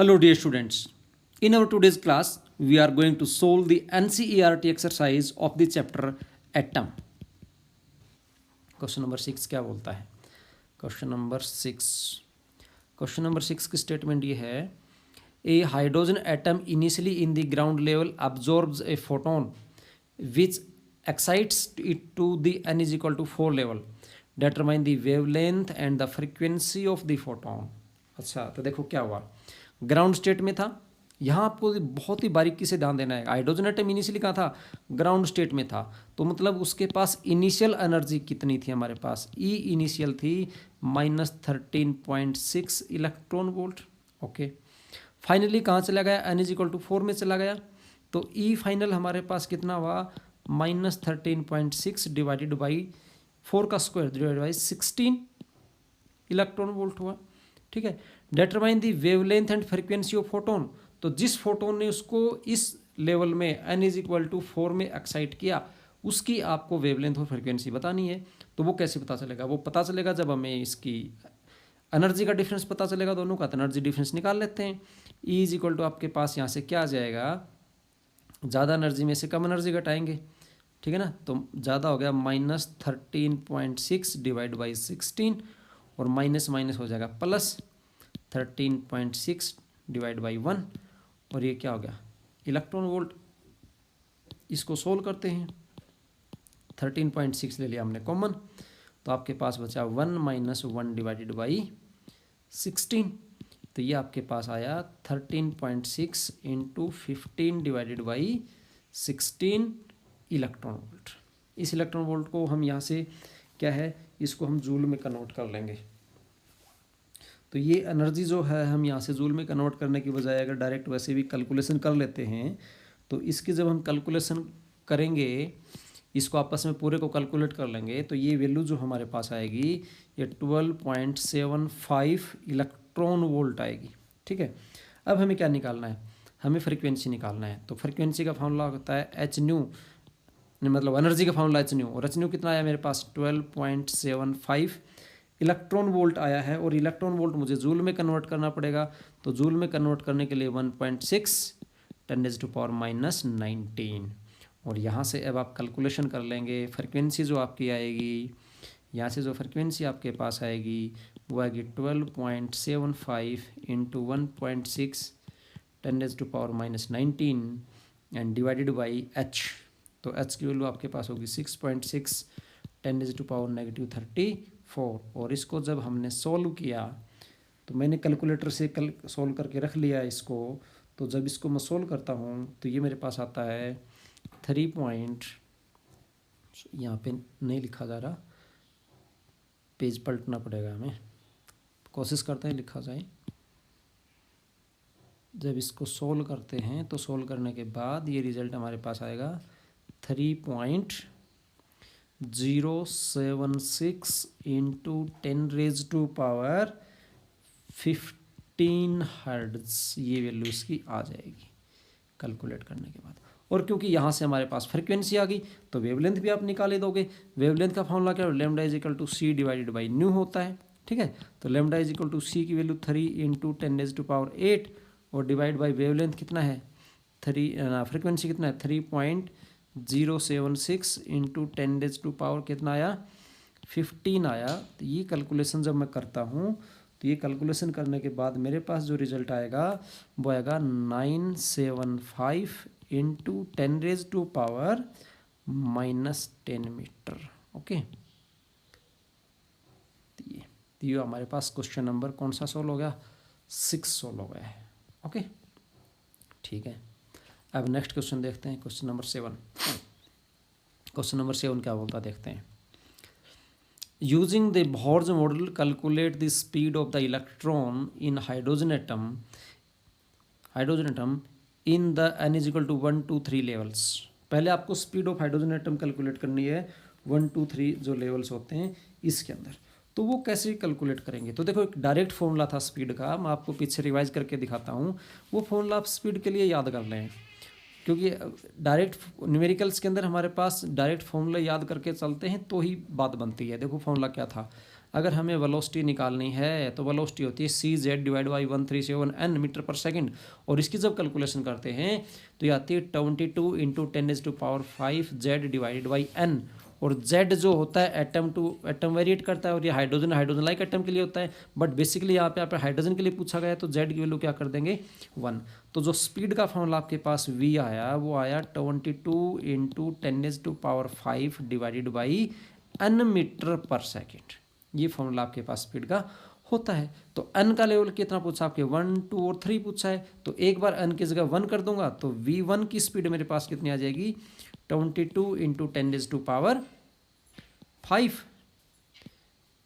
Hello dear students. In our today's class, we are going to solve the NCERT exercise of the chapter Atom. Question number 6 क्या बोलता है? Question number 6 की statement ये है, a hydrogen atom initially in the ground level absorbs a photon which excites it to the n is equal to 4 level. Determine the wavelength and the frequency of the photon. अच्छा, तो देखो क्या हुआ, ground state में था। यहाँ आपको बहुत ही बारीकी से ध्यान देना है। हाइड्रोजन एटम इनिशियली कहाँ था? ग्राउंड स्टेट में था। तो मतलब उसके पास इनिशियल एनर्जी कितनी थी? हमारे पास ई इनिशियल थी -13.6 इलेक्ट्रॉन वोल्ट। ओके, फाइनली कहाँ चला गया? एन इज इक्वल टू 4 में चला गया। तो ई फाइनल हमारे पास कितना हुआ? -13.6 डिवाइडेड बाई 4 का square divided by 16 electron volt हुआ। ठीक है। Determine the wavelength and frequency of photon. तो जिस फोटोन ने उसको इस लेवल में एन इज इक्वल टू 4 में एक्साइट किया, उसकी आपको वेवलेंथ और फ्रीक्वेंसी बतानी है। तो वो कैसे पता चलेगा? वो पता चलेगा जब हमें इसकी एनर्जी का डिफरेंस पता चलेगा दोनों का। तो एनर्जी डिफरेंस निकाल लेते हैं। ई इज इक्वल टू आपके पास यहाँ से क्या आ जाएगा? ज़्यादा एनर्जी में से कम एनर्जी घटाएंगे, ठीक है ना। तो ज़्यादा हो गया -13.6 डिवाइड बाई 16 और माइनस माइनस हो जाएगा +13.6 डिवाइड बाई 1 और ये क्या हो गया? Electron volt. इसको सोल्व करते हैं। 13.6 ले लिया हमने कॉमन, तो आपके पास बचा 1 - 1 डिवाइडेड बाई 16। तो ये आपके पास आया 13.6 into 15 divided by 16 electron volt. इस इलेक्ट्रॉन वोल्ट को हम यहाँ से क्या है, इसको हम जूल में कन्वर्ट कर लेंगे। तो ये एनर्जी जो है हम यहाँ से जूल में कन्वर्ट करने की बजाय अगर डायरेक्ट वैसे भी कैलकुलेशन कर लेते हैं, तो इसकी जब हम कैलकुलेशन करेंगे, इसको आपस में पूरे को कैलकुलेट कर लेंगे, तो ये वैल्यू जो हमारे पास आएगी ये 12.75 इलेक्ट्रॉन वोल्ट आएगी। ठीक है। अब हमें क्या निकालना है? हमें फ्रीक्वेंसी निकालना है। तो फ्रीक्वेंसी का फॉर्मूला होता है एच न्यू, मतलब एनर्जी का फॉर्मूला एच न्यू। और एच न्यू कितना आया मेरे पास? 12.75 इलेक्ट्रॉन वोल्ट आया है। और इलेक्ट्रॉन वोल्ट मुझे जूल में कन्वर्ट करना पड़ेगा। तो जूल में कन्वर्ट करने के लिए 1.6 10⁻⁻⁹ और यहाँ से अब आप कैलकुलेशन कर लेंगे। फ्रिक्वेंसी जो आपकी आएगी, यहाँ से जो फ्रिक्वेंसी आपके पास आएगी वो आएगी 12.75 into 1.6 10⁻⁻⁹ and divided by H. तो एच की वैल्यू आपके पास होगी 6.6 10⁻⁻34। और इसको जब हमने सोल्व किया, तो मैंने कैलकुलेटर से सोल्व करके रख लिया इसको। तो जब इसको मैं सोल्व करता हूँ तो ये मेरे पास आता है 3 यहाँ पे नहीं लिखा जा रहा, पेज पलटना पड़ेगा हमें। कोशिश करते हैं लिखा जाए। जब इसको सोल्व करते हैं तो सोल्व करने के बाद ये रिजल्ट हमारे पास आएगा 3.076 इंटू 10⁻15 हर्ट्ज। ये वैल्यू इसकी आ जाएगी कैलकुलेट करने के बाद। और क्योंकि यहाँ से हमारे पास फ्रीक्वेंसी आ गई, तो वेवलेंथ भी आप निकाले दोगे। वेवलेंथ का फॉर्मूला क्या है? Lambda is equal to C divided by nu होता है। ठीक है। तो lambda is equal to C की वैल्यू 3 इंटू 10⁻8 और डिवाइड बाई वेवलेंथ कितना है? फ्रीक्वेंसी कितना है? 3.076 इंटू 10⁻⁻ कितना आया? 15 आया। तो ये कैलकुलेशन जब मैं करता हूँ, तो ये कैलकुलेशन करने के बाद मेरे पास जो रिजल्ट आएगा वो आएगा 975 इंटू 10⁻⁻10 मीटर। ओके। तो ये हमारे पास क्वेश्चन नंबर कौन सा सोल्व हो गया? 6 सोल्व हो गया है। ओके, ठीक है। अब नेक्स्ट क्वेश्चन देखते हैं, क्वेश्चन नंबर 7। क्वेश्चन नंबर 7 क्या बोलता देखते हैं। Using the Bohr's model calculate the speed of the electron in hydrogen atom in the n is equal to 1 2 3 levels. पहले आपको speed of hydrogen atom calculate करनी है 1 2 3 जो लेवल्स होते हैं इसके अंदर। तो वो कैसे कैलकुलेट करेंगे? तो देखो, एक डायरेक्ट फॉर्मूला था स्पीड का, मैं आपको पीछे रिवाइज करके दिखाता हूँ। वो फॉर्मूला आप स्पीड के लिए याद कर लें, क्योंकि डायरेक्ट न्यूमेरिकल्स के अंदर हमारे पास डायरेक्ट फॉर्मूला याद करके चलते हैं तो ही बात बनती है। देखो फॉर्मूला क्या था? अगर हमें वेलोसिटी निकालनी है तो वेलोसिटी होती है CZ divide by 137 n metre per second, और इसकी जब कैलकुलेशन करते हैं तो ये आती है 22 into 10⁵ Z divided by n, और Z जो होता है एटम टू एटम वेरिएट करता है, और ये हाइड्रोजन लाइक एटम के लिए होता है, बट बेसिकली यहाँ पे हाइड्रोजन के लिए पूछा गया है तो Z की वैल्यू क्या कर देंगे 1। तो जो स्पीड का फॉर्मूला आपके पास V आया वो आया 22 into 10⁵ divided by n metre per second. ये फॉर्मूला आपके पास स्पीड का होता है। तो n का लेवल कितना पूछा आपके 1, 2 और 3 पूछा है, तो एक बार n की जगह 1 कर दूंगा तो V1 की स्पीड मेरे पास कितनी आ जाएगी 22 इंटू 10⁵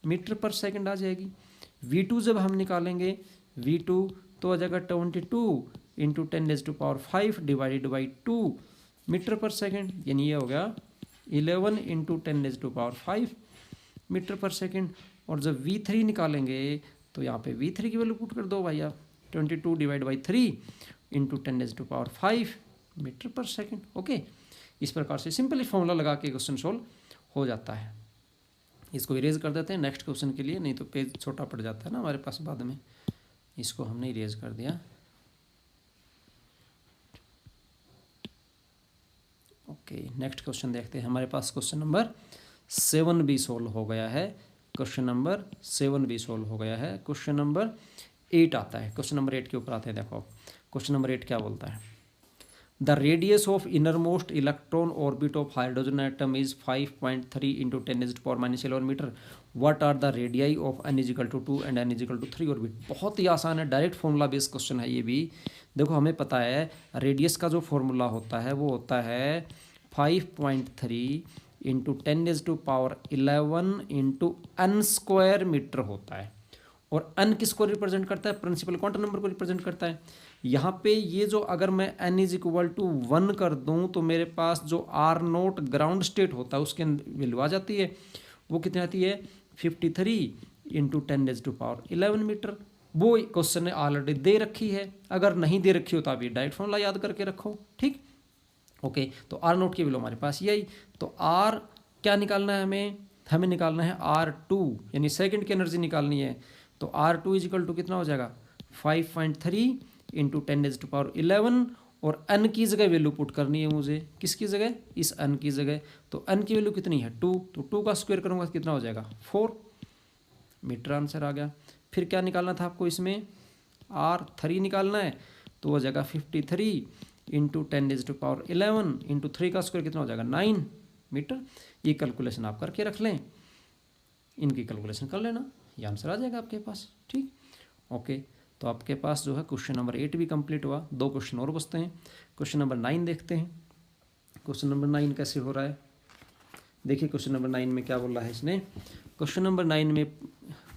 मीटर पर सेकंड आ जाएगी। V2 जब हम निकालेंगे V2 तो आ जाएगा 22 into 10⁵ divided by 2 metre per second, यानी ये हो गया 11 इंटू 10⁵ मीटर पर सेकंड। और जब V3 निकालेंगे तो यहाँ पे V3 की वैल्यू पुट कर दो भाई आप 22 divide by 3 into 10⁵ metre per second. Okay, इस प्रकार से सिंपली फॉर्मूला लगा के क्वेश्चन सोल्व हो जाता है। इसको इरेज कर देते हैं नेक्स्ट क्वेश्चन के लिए, नहीं तो पेज छोटा पड़ जाता है ना हमारे पास बाद में। इसको हमने इरेज कर दिया। ओके, नेक्स्ट क्वेश्चन देखते हैं। हमारे पास क्वेश्चन नंबर 7 भी सोल्व हो गया है। क्वेश्चन नंबर 7 भी सोल्व हो गया है। क्वेश्चन नंबर 8 आता है। क्वेश्चन नंबर 8 के ऊपर आते हैं। देखो क्वेश्चन नंबर 8 क्या बोलता है। The radius of innermost electron orbit of hydrogen atom is 5.3 into 10⁻11 metre. What are the radii of n = 2 and n = 3 orbit. बहुत ही आसान है, डायरेक्ट फॉर्मूला बेस्ड क्वेश्चन है ये भी। देखो हमें पता है रेडियस का जो फॉर्मूला होता है वो होता है 5.3 इंटू 10⁻11 इंटू n² मीटर होता है, और n किसको रिप्रेजेंट करता है, प्रिंसिपल क्वांटम नंबर को रिप्रेजेंट करता है। यहाँ पे ये जो अगर मैं n = 1 कर दूँ तो मेरे पास जो R0 ग्राउंड स्टेट होता है उसके वैल्यू आ जाती है। वो कितनी आती है 53 इंटू 10⁻11 मीटर। वो क्वेश्चन ने ऑलरेडी दे रखी है, अगर नहीं दे रखी हो तो आप ये डायरेक्ट फॉर्मूला याद करके रखो। ठीक, ओके। तो R0 की वैल्यू हमारे पास ये आई। तो R क्या निकालना है हमें निकालना है R2, यानी सेकंड की एनर्जी निकालनी है। तो R2 = कितना हो जाएगा 5.3 इंटू 10⁻11, और n की जगह वैल्यू पुट करनी है मुझे। किसकी जगह, इस n की जगह। तो n की वैल्यू कितनी है 2, तो 2 का स्क्वायर करूँगा कितना हो जाएगा 4 मीटर। आंसर आ गया। फिर क्या निकालना था आपको इसमें R3 निकालना है, तो हो जाएगा 53 इंटू 10⁻11 इंटू 3 का स्क्वायर कितना हो जाएगा 9 मीटर। ये कैलकुलेशन आप करके रख लें, इनकी कैलकुलेशन कर लेना, ये आंसर आ जाएगा आपके पास। ठीक, ओके। तो आपके पास जो है क्वेश्चन नंबर 8 भी कंप्लीट हुआ। 2 क्वेश्चन और बचते हैं। क्वेश्चन नंबर 9 देखते हैं। क्वेश्चन नंबर 9 कैसे हो रहा है, देखिए क्वेश्चन नंबर 9 में क्या बोल रहा है इसने। क्वेश्चन नंबर 9 में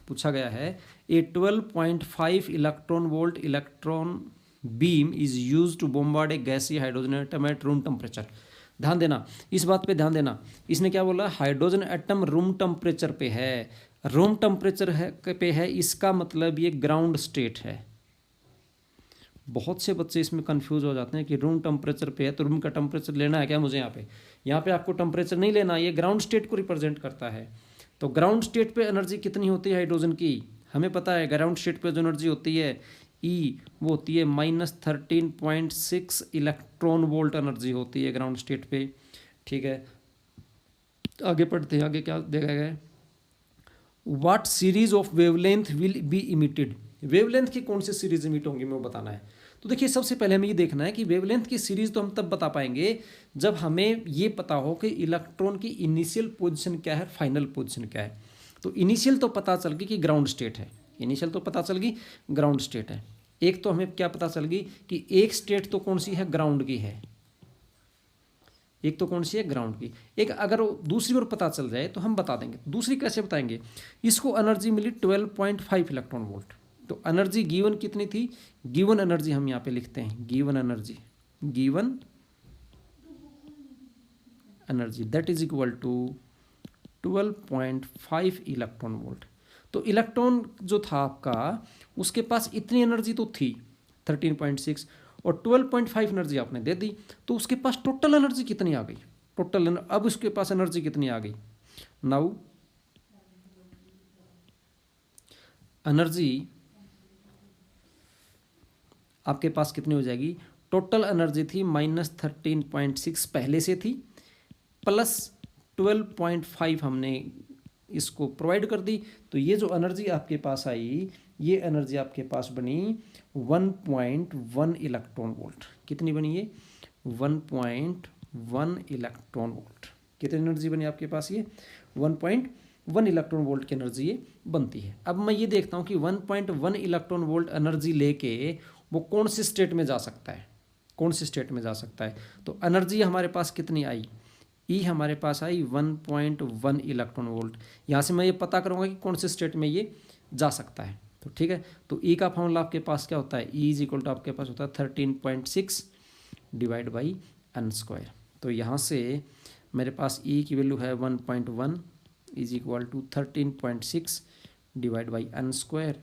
पूछा गया है a 12.5 electron volt electron beam is use to bombard a गैसीय hydrogen atom at room temperature. ध्यान देना, इस बात पे ध्यान देना। इसने क्या बोला, हाइड्रोजन एटम रूम टेम्परेचर पे है। रूम टेम्परेचर पे है, इसका मतलब ये ग्राउंड स्टेट है। बहुत से बच्चे इसमें कंफ्यूज हो जाते हैं कि रूम टेम्परेचर पे है तो रूम का टेम्परेचर लेना है क्या मुझे। यहाँ पे आपको टेम्परेचर नहीं लेना, ये ग्राउंड स्टेट को रिप्रेजेंट करता है। तो ग्राउंड स्टेट पे एनर्जी कितनी होती है हाइड्रोजन की, हमें पता है। ग्राउंड स्टेट पे जो एनर्जी होती है ई, वो होती है -13.6 इलेक्ट्रॉन वोल्ट एनर्जी होती है ग्राउंड स्टेट पे। ठीक है, आगे पढ़ते हैं। आगे क्या देखा गया है, what series of wavelength will be emitted. Wavelength की कौन सी सीरीज इमिट होंगी मैं बताना है। तो देखिए सबसे पहले हमें ये देखना है कि वेवलेंथ की सीरीज तो हम तब बता पाएंगे जब हमें ये पता हो कि इलेक्ट्रॉन की इनिशियल पोजीशन क्या है, फाइनल पोजीशन क्या है। तो इनिशियल तो पता चल गई कि ग्राउंड स्टेट है, इनिशियल तो पता चल गई ग्राउंड स्टेट है। एक तो हमें क्या पता चल गई कि एक स्टेट तो कौन सी है, ग्राउंड की है। एक तो कौन सी है, ग्राउंड की। एक अगर दूसरी ओर पता चल जाए तो हम बता देंगे। दूसरी कैसे बताएंगे, इसको एनर्जी मिली 12.5 इलेक्ट्रॉन वोल्ट। तो एनर्जी गिवन कितनी थी, गिवन एनर्जी हम यहाँ पे लिखते हैं, given energy that is equal to 12.5 electron volt. तो इलेक्ट्रॉन जो था आपका, उसके पास इतनी एनर्जी तो थी 13.6, और 12.5 एनर्जी आपने दे दी, तो उसके पास टोटल एनर्जी कितनी आ गई, अब उसके पास एनर्जी कितनी आ गई नाउ एनर्जी आपके पास कितनी हो जाएगी, टोटल एनर्जी थी -13.6 पहले से थी, प्लस 12.5 हमने इसको प्रोवाइड कर दी, तो ये जो एनर्जी आपके पास आई, ये एनर्जी आपके पास बनी 1.1 इलेक्ट्रॉन वोल्ट। कितनी बनी ये, 1.1 इलेक्ट्रॉन वोल्ट। कितनी एनर्जी बनी आपके पास, ये 1.1 इलेक्ट्रॉन वोल्ट की एनर्जी ये बनती है। अब मैं ये देखता हूँ कि 1.1 इलेक्ट्रॉन वोल्ट एनर्जी लेके वो कौन से स्टेट में जा सकता है, कौन से स्टेट में जा सकता है। तो एनर्जी हमारे पास कितनी आई, ई हमारे पास आई 1.1 इलेक्ट्रॉन वोल्ट। यहाँ से मैं ये पता करूँगा कि कौन से स्टेट में ये जा सकता है। तो ठीक है, तो ई का फॉर्मूला आपके पास क्या होता है, ई इज इक्वल टू आपके पास होता है 13.6 डिवाइड बाई एन स्क्वायर। तो यहाँ से मेरे पास ई की वैल्यू है 1.1 is equal to 13.6 divide by N square,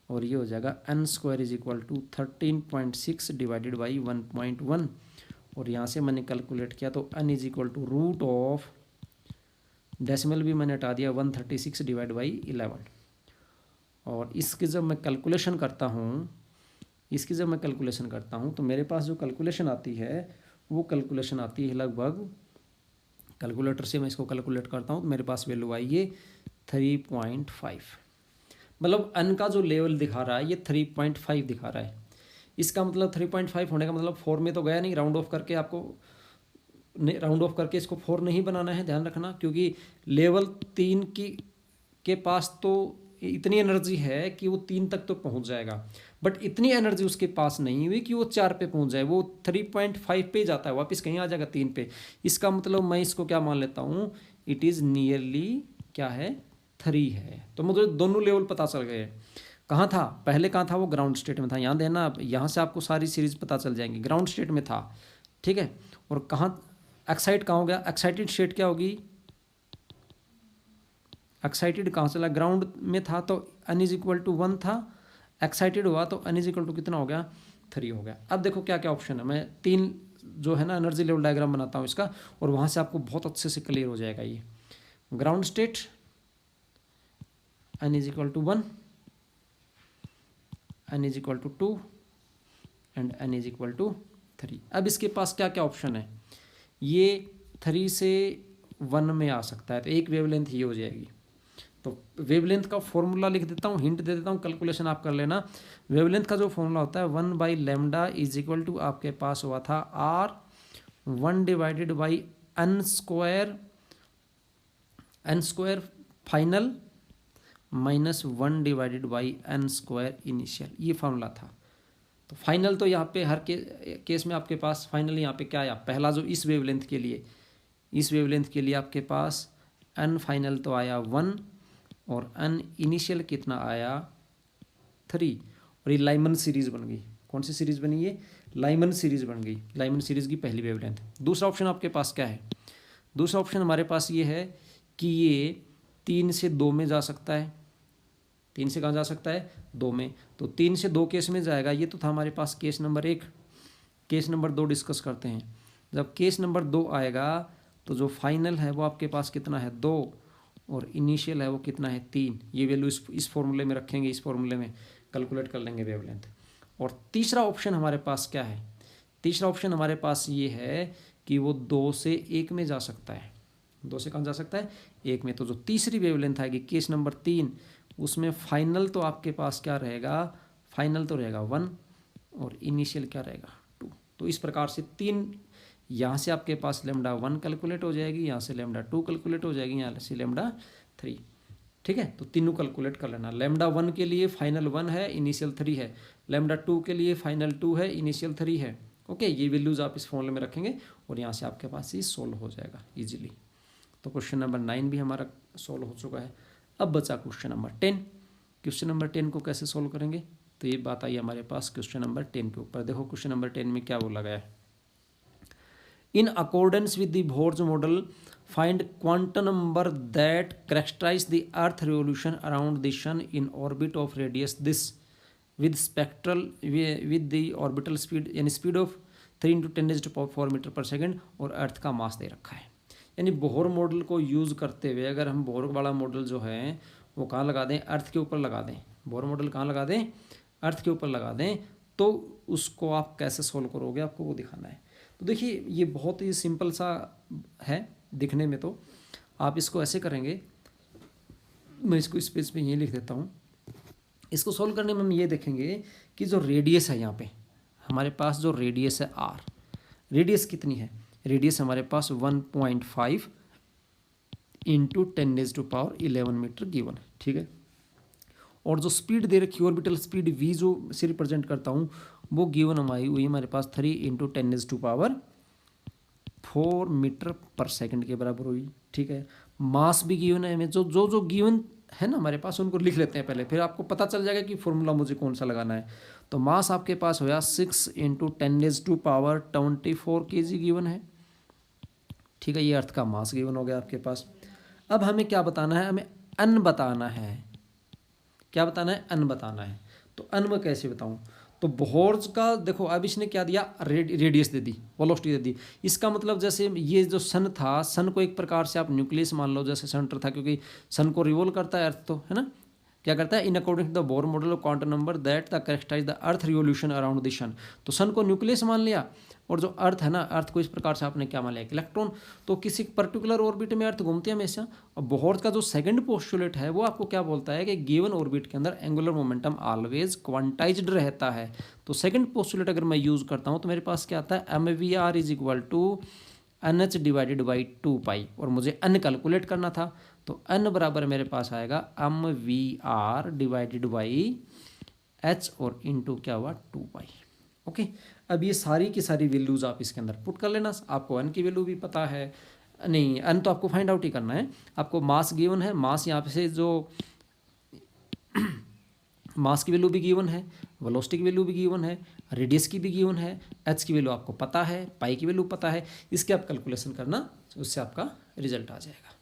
और ये हो जाएगा N square is equal to 13.6 divided by 1.1, और यहाँ से मैंने कैलकुलेट किया तो N is equal to root of, decimal भी मैंने हटा दिया, 136 डिवाइड बाई 11। और इसकी जब मैं कैलकुलेशन करता हूँ, तो मेरे पास जो कैलकुलेशन आती है वो कैलकुलेशन आती है लगभग, कैलकुलेटर से मैं इसको कैलकुलेट करता हूँ तो मेरे पास वैल्यू आई ये 3.5। मतलब एन का जो लेवल दिखा रहा है ये 3.5 दिखा रहा है। इसका मतलब 3.5 होने का मतलब 4 में तो गया नहीं, राउंड ऑफ करके आपको राउंड ऑफ करके इसको 4 नहीं बनाना है, ध्यान रखना, क्योंकि लेवल 3 के पास तो इतनी एनर्जी है कि वो 3 तक तो पहुंच जाएगा, बट इतनी एनर्जी उसके पास नहीं हुई कि वो 4 पे पहुंच जाए, वो 3.5 पे जाता है, वापस कहीं आ जाएगा 3 पे। इसका मतलब मैं इसको क्या मान लेता हूँ, इट इज़ नियरली क्या है, 3 है। तो मुझे दोनों लेवल पता चल गए। कहाँ था पहले, कहाँ था वो, ग्राउंड स्टेट में था। यहाँ देना, यहाँ से आपको सारी सीरीज पता चल जाएंगी, ग्राउंड स्टेट में था, ठीक है। और कहाँ एक्साइट कहाँ हो गया, एक्साइटेड स्टेट क्या होगी, एक्साइटेड कहाँ चला, ग्राउंड में था तो एन इज इक्वल टू 1 था, एक्साइटेड हुआ तो एन इज इक्वल टू कितना हो गया, 3 हो गया। अब देखो क्या क्या ऑप्शन है, मैं 3 जो है ना एनर्जी लेवल डायग्राम बनाता हूँ इसका, और वहाँ से आपको बहुत अच्छे से क्लियर हो जाएगा। ये ground state N is equal to 1, N is equal to 2 and N is equal to 3। अब इसके पास क्या क्या ऑप्शन है, ये 3 से 1 में आ सकता है, तो एक वेवलेंथ ये हो जाएगी। तो वेवलेंथ का फॉर्मूला लिख देता हूँ, हिंट दे देता हूँ, कैलकुलेशन आप कर लेना। वेवलेंथ का जो फॉर्मूला होता है 1/λ इज इक्वल टू आपके पास हुआ था R1 divided by N square final minus 1 divided by N square initial, ये फॉर्मूला था। तो फाइनल तो यहाँ पे हर केस में आपके पास फाइनल यहाँ पे क्या आया, पहला जो इस वेवलेंथ के लिए आपके पास एन फाइनल तो आया 1 और एन इनिशियल कितना आया 3, और ये लाइमन सीरीज बन गई। कौन सी सीरीज बनी, ये लाइमन सीरीज बन गई, लाइमन सीरीज की पहली वेवलेंथ। दूसरा ऑप्शन आपके पास क्या है, दूसरा ऑप्शन हमारे पास ये है कि ये 3 से 2 में जा सकता है। 3 से कहाँ जा सकता है, 2 में। तो 3 से 2 केस में जाएगा। ये तो था हमारे पास case number 1। Case number 2 discuss करते हैं। जब केस नंबर 2 आएगा तो जो फाइनल है वो आपके पास कितना है 2, और इनिशियल है वो कितना है 3। ये वैल्यू इस फॉर्मूले में रखेंगे, इस फॉर्मूले में कैलकुलेट कर लेंगे वेवलेंथ। और तीसरा ऑप्शन हमारे पास क्या है, तीसरा ऑप्शन हमारे पास ये है कि वो 2 से 1 में जा सकता है। 2 से कहाँ जा सकता है, 1 में। तो जो तीसरी वेवलेंथ आएगी केस नंबर 3, उसमें फाइनल तो आपके पास क्या रहेगा, फाइनल तो रहेगा 1 और इनिशियल क्या रहेगा 2। तो इस प्रकार से 3, यहाँ से आपके पास λ1 कैलकुलेट हो जाएगी, यहाँ से λ2 कैलकुलेट हो जाएगी, यहाँ से λ3। ठीक है, तो तीनों कैलकुलेट कर लेना। λ1 के लिए फाइनल 1 है, इनिशियल 3 है। λ2 के लिए फाइनल 2 है, इनिशियल 3 है। ओके, ये वैल्यूज आप इस फॉर्मूले में रखेंगे और यहाँ से आपके पास ये सोल्व हो जाएगा इजीली। तो क्वेश्चन नंबर 9 भी हमारा सोल्व हो चुका है। अब बचा क्वेश्चन नंबर 10। क्वेश्चन नंबर 10 को कैसे सोल्व करेंगे, तो ये बात आई हमारे पास क्वेश्चन नंबर 10 के ऊपर। देखो क्वेश्चन नंबर 10 में क्या बोला गया है, in accordance with the Bohr's model find quantum number that characterize the earth revolution around the sun in orbit of radius this with spectral with the orbital speed, यानी speed of 3 × 10⁴ metre per second, और earth का मास दे रखा है। यानी Bohr model को use करते हुए अगर हम बोहर वाला मॉडल जो है वो कहाँ लगा दें, अर्थ के ऊपर लगा दें, बोर मॉडल कहाँ लगा दें, अर्थ के ऊपर लगा दें, तो उसको आप कैसे सोल्व करोगे आपको वो दिखाना है। तो देखिए ये बहुत ही सिंपल सा है दिखने में, तो आप इसको ऐसे करेंगे, मैं इसको इस पेज पे ये लिख देता हूँ। इसको सोल्व करने में हम ये देखेंगे कि जो रेडियस है यहाँ पे हमारे पास, जो रेडियस है आर, रेडियस कितनी है, रेडियस हमारे पास 1.5 इंटू 10⁻11 मीटर गिवन है, ठीक है। और जो स्पीड दे रखी है ऑर्बिटल स्पीड v जो से रिप्रेजेंट करता हूँ वो गिवन हमारी हुई हमारे पास 3 इंटू 10⁻4 मीटर पर सेकंड के बराबर हुई, ठीक है। मास भी गिवन है हमें, जो गिवन है ना हमारे पास उनको लिख लेते हैं पहले, फिर आपको पता चल जाएगा कि फॉर्मूला मुझे कौन सा लगाना है। तो मास आपके पास होया 6 इंटू 10⁻24 kg गिवन है, ठीक है। ये अर्थ का मास गिवन हो गया आपके पास। अब हमें क्या बताना है, हमें अन बताना है। क्या बताना है, अन बताना है। तो अन मैं कैसे बताऊं, तो बोहर्स का देखो अब इसने क्या दिया, रेडियस दे दी, वेलोसिटी दे दी। इसका मतलब जैसे ये जो सन था, सन को एक प्रकार से आप न्यूक्लियस मान लो जैसे सेंटर था, क्योंकि सन को रिवॉल्व करता है अर्थ, तो है ना, क्या करता है, in according to the Bohr model of quantum number that the characterize the earth revolution around the sun. तो सन को न्यूक्लियस मान लिया, और जो अर्थ है ना, अर्थ को इस प्रकार से आपने क्या मान लिया, इलेक्ट्रॉन। तो किसी पर्टिकुलर ऑर्बिट में अर्थ घूमते हैं हमेशा। और बोहर्स का जो सेकंड पोस्टुलेट है वो आपको क्या बोलता है कि गिवन ऑर्बिट के अंदर एंगुलर मोमेंटम ऑलवेज क्वांटाइज्ड रहता है। तो सेकंड पोस्टुलेट अगर मैं यूज करता हूँ तो मेरे पास क्या आता है, mvr is equal to NH divided by 2π, और मुझे अन कैलकुलेट करना था। तो अन बराबर मेरे पास आएगा mvr डिवाइडेड बाई h और इंटू क्या हुआ 2π। ओके, अब ये सारी की सारी वैल्यूज आप इसके अंदर पुट कर लेना। आपको अन की वैल्यू भी पता है, नहीं अन तो आपको फाइंड आउट ही करना है। आपको मास गिवन है, मास यहाँ पे से जो मास की वैल्यू भी गिवन है, वेलोसिटी की वैल्यू भी गिवन है, रेडियस की भी गिवन है, एच की वैल्यू आपको पता है, पाई की वैल्यू पता है। इसके आप कैलकुलेशन करना, उससे आपका रिजल्ट आ जाएगा।